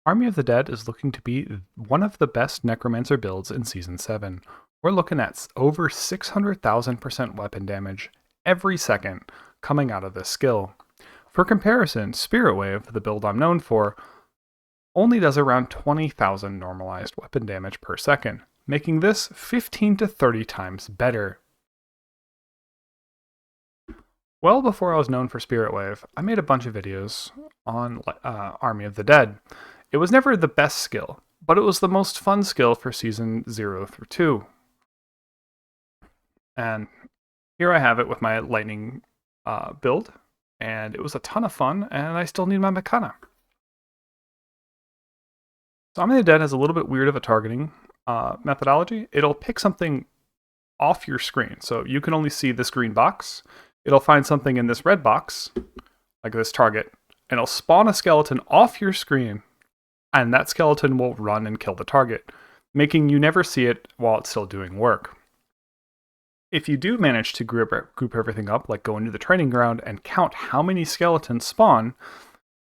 Army of the Dead is looking to be one of the best Necromancer builds in Season 7. We're looking at over 600,000% weapon damage every second coming out of this skill. For comparison, Spirit Wave, the build I'm known for, only does around 20,000 normalized weapon damage per second, making this 15 to 30 times better. Well before I was known for Spirit Wave, I made a bunch of videos on Army of the Dead. It was never the best skill, but it was the most fun skill for Season 0 through 2. And here I have it with my lightning build, and it was a ton of fun, and I still need my Mechana. So Army of the Dead has a little bit weird of a targeting methodology. It'll pick something off your screen, so you can only see this green box. It'll find something in this red box, like this target, and it'll spawn a skeleton off your screen, and that skeleton will run and kill the target, making you never see it while it's still doing work. If you do manage to group everything up, like go into the training ground and count how many skeletons spawn,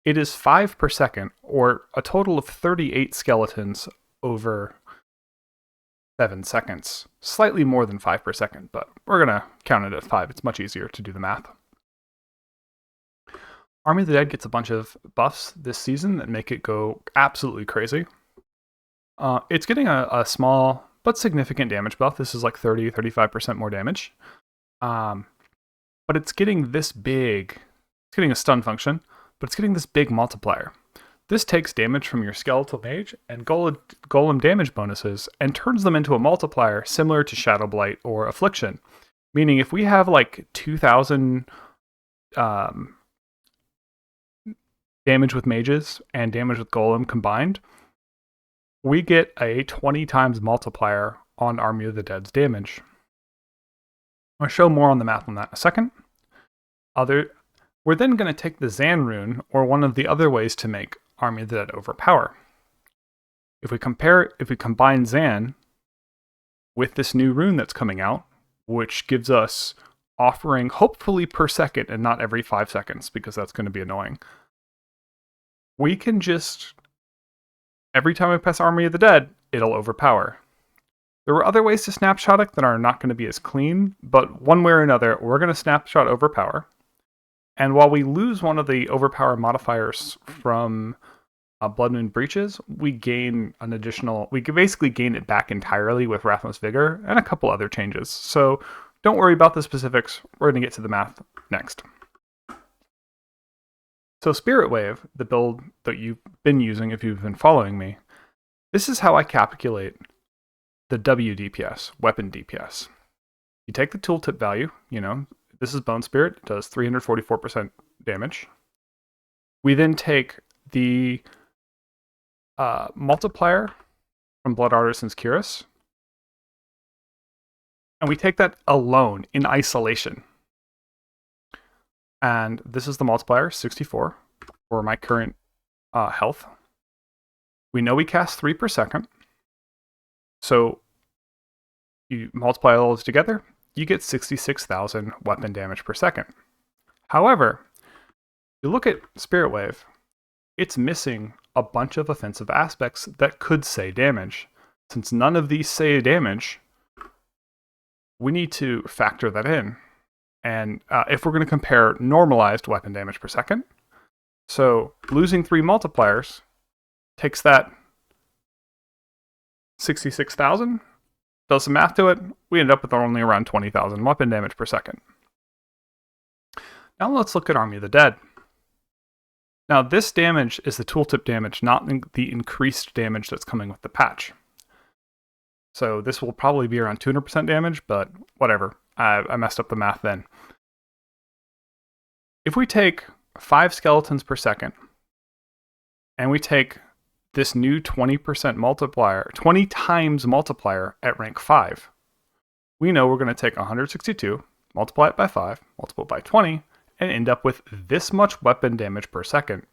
it is 5 per second, or a total of 38 skeletons over 7 seconds. Slightly more than 5 per second, but we're going to count it at 5. It's much easier to do the math. Army of the Dead gets a bunch of buffs this season that make it go absolutely crazy. It's getting a small but significant damage buff. This is like 30-35% more damage. But it's getting this big. It's getting a stun function, but it's getting this big multiplier. This takes damage from your skeletal mage and golem damage bonuses and turns them into a multiplier similar to Shadow Blight or Affliction. Meaning if we have like 2,000 damage with mages and damage with golem combined, we get a 20 times multiplier on Army of the Dead's damage. I'll show more on the math on that in a second. We're then going to take the Zan rune, or one of the other ways to make Army of the Dead overpower. If we combine Zan with this new rune that's coming out, which gives us offering hopefully per second and not every 5 seconds, because that's going to be annoying, we can just, every time we press Army of the Dead, it'll overpower. There were other ways to snapshot it that are not going to be as clean, but one way or another, we're going to snapshot overpower. And while we lose one of the overpower modifiers from Blood Moon Breaches, we gain an additional, we can basically gain it back entirely with Rathmos Vigor and a couple other changes. So don't worry about the specifics. We're going to get to the math next. So Spirit Wave, the build that you've been using if you've been following me, this is how I calculate the W DPS, weapon DPS. You take the tooltip value, this is Bone Spirit, it does 344% damage. We then take the multiplier from Blood Artisan's Cuirass, and we take that alone in isolation. And this is the multiplier, 64, for my current health. We know we cast 3 per second, so you multiply all those together, you get 66,000 weapon damage per second. However, you look at Spirit Wave, it's missing a bunch of offensive aspects that could say damage. Since none of these say damage, we need to factor that in. And if we're going to compare normalized weapon damage per second, so losing 3 multipliers takes that 66,000, does some math to it, we end up with only around 20,000 weapon damage per second. Now let's look at Army of the Dead. Now this damage is the tooltip damage, not the increased damage that's coming with the patch. So this will probably be around 200% damage, but whatever. I messed up the math then. If we take 5 skeletons per second, and we take this new 20% multiplier, 20 times multiplier at rank 5, we know we're going to take 162, multiply it by 5, multiply it by 20, and end up with this much weapon damage per second.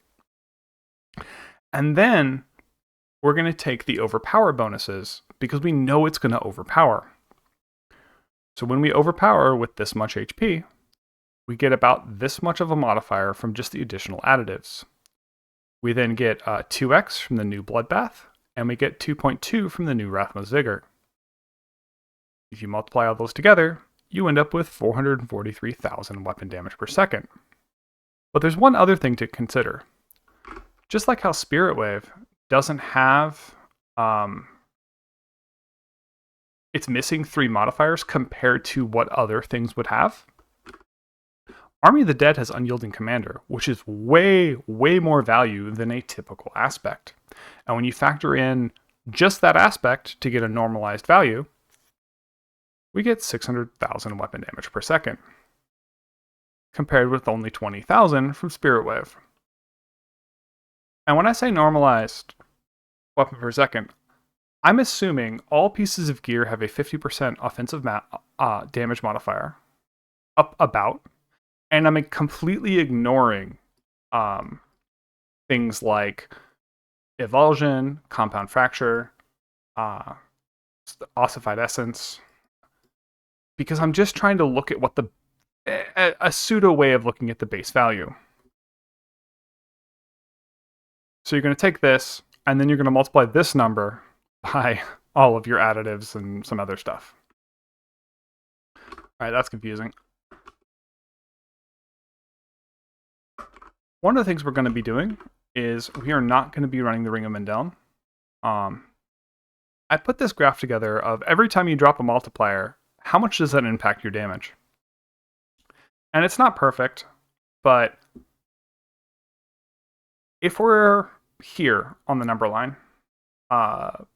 And then we're going to take the overpower bonuses, because we know it's going to overpower. So when we overpower with this much HP, we get about this much of a modifier from just the additional additives. We then get 2x from the new Bloodbath, and we get 2.2 from the new Rathmos Vigor. If you multiply all those together, you end up with 443,000 weapon damage per second. But there's one other thing to consider. Just like how Spirit Wave doesn't have, it's missing 3 modifiers compared to what other things would have. Army of the Dead has Unyielding Commander, which is way, way more value than a typical aspect. And when you factor in just that aspect to get a normalized value, we get 600,000 weapon damage per second, compared with only 20,000 from Spirit Wave. And when I say normalized weapon per second, I'm assuming all pieces of gear have a 50% offensive damage modifier, about, and I'm completely ignoring things like Evulsion, Compound Fracture, Ossified Essence, because I'm just trying to look at what a pseudo way of looking at the base value. So you're going to take this, and then you're going to multiply this number by all of your additives and some other stuff. All right, that's confusing. One of the things we're going to be doing is we are not going to be running the Ring of Mendeln. I put this graph together of every time you drop a multiplier, how much does that impact your damage? And it's not perfect, but if we're here on the number line,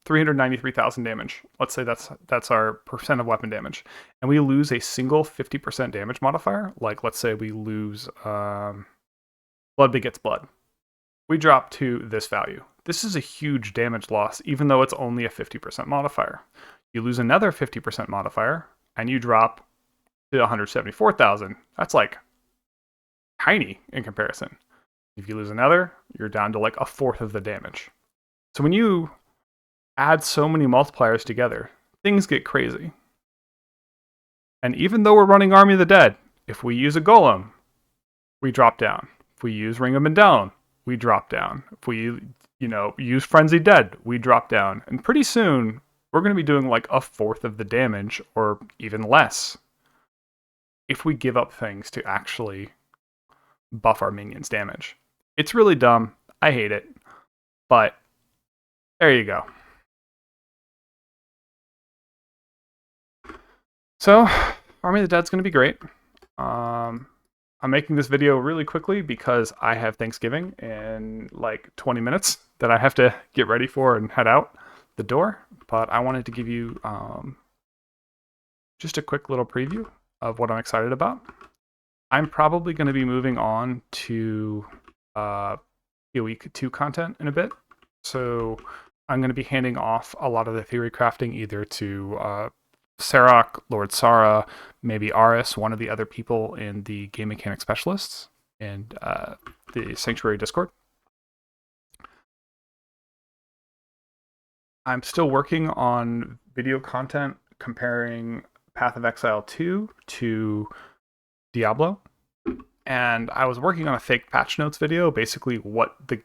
393,000 damage, let's say that's our percent of weapon damage, and we lose a single 50% damage modifier, like let's say we lose Blood begets blood, we drop to this value. This is a huge damage loss, even though it's only a 50% modifier. You lose another 50% modifier, and you drop to 174,000. That's like tiny in comparison. If you lose another, you're down to like a fourth of the damage. So when you add so many multipliers together, things get crazy. And even though we're running Army of the Dead, if we use a Golem, we drop down. If we use Ring of Mendeln, we drop down. If we, use Frenzied Dead, we drop down. And pretty soon, we're going to be doing like a fourth of the damage, or even less, if we give up things to actually buff our minions' damage. It's really dumb. I hate it. But there you go. So, Army of the Dead's going to be great. I'm making this video really quickly because I have Thanksgiving in like 20 minutes that I have to get ready for and head out the door. But I wanted to give you just a quick little preview of what I'm excited about. I'm probably going to be moving on to PoE 2 content in a bit. So I'm going to be handing off a lot of the theory crafting either to Sarok, Lord Sara, maybe Aris, one of the other people in the game mechanic specialists and the Sanctuary Discord. I'm still working on video content comparing Path of Exile 2 to Diablo. And I was working on a fake patch notes video, basically what the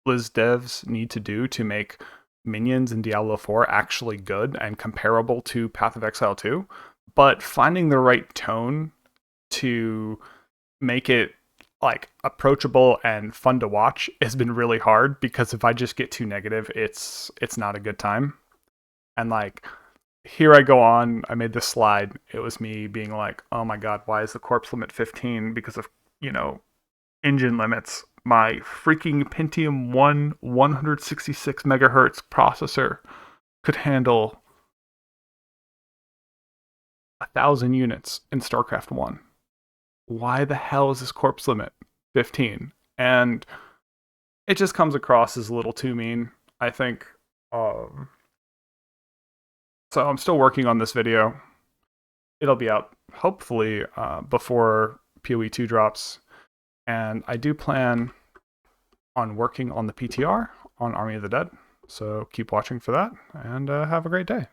Blizz devs need to do to make minions in Diablo 4 actually good and comparable to Path of Exile 2, but finding the right tone to make it like approachable and fun to watch has been really hard, because if I just get too negative, it's not a good time. And like, here I go on, I made this slide, it was me being like, oh my god, why is the corpse limit 15 because of, engine limits? My freaking Pentium 1 166 megahertz processor could handle 1,000 units in StarCraft 1. Why the hell is this corpse limit 15? And it just comes across as a little too mean, I think. So I'm still working on this video. It'll be out hopefully before PoE 2 drops. And I do plan on working on the PTR on Army of the Dead. So keep watching for that, and have a great day.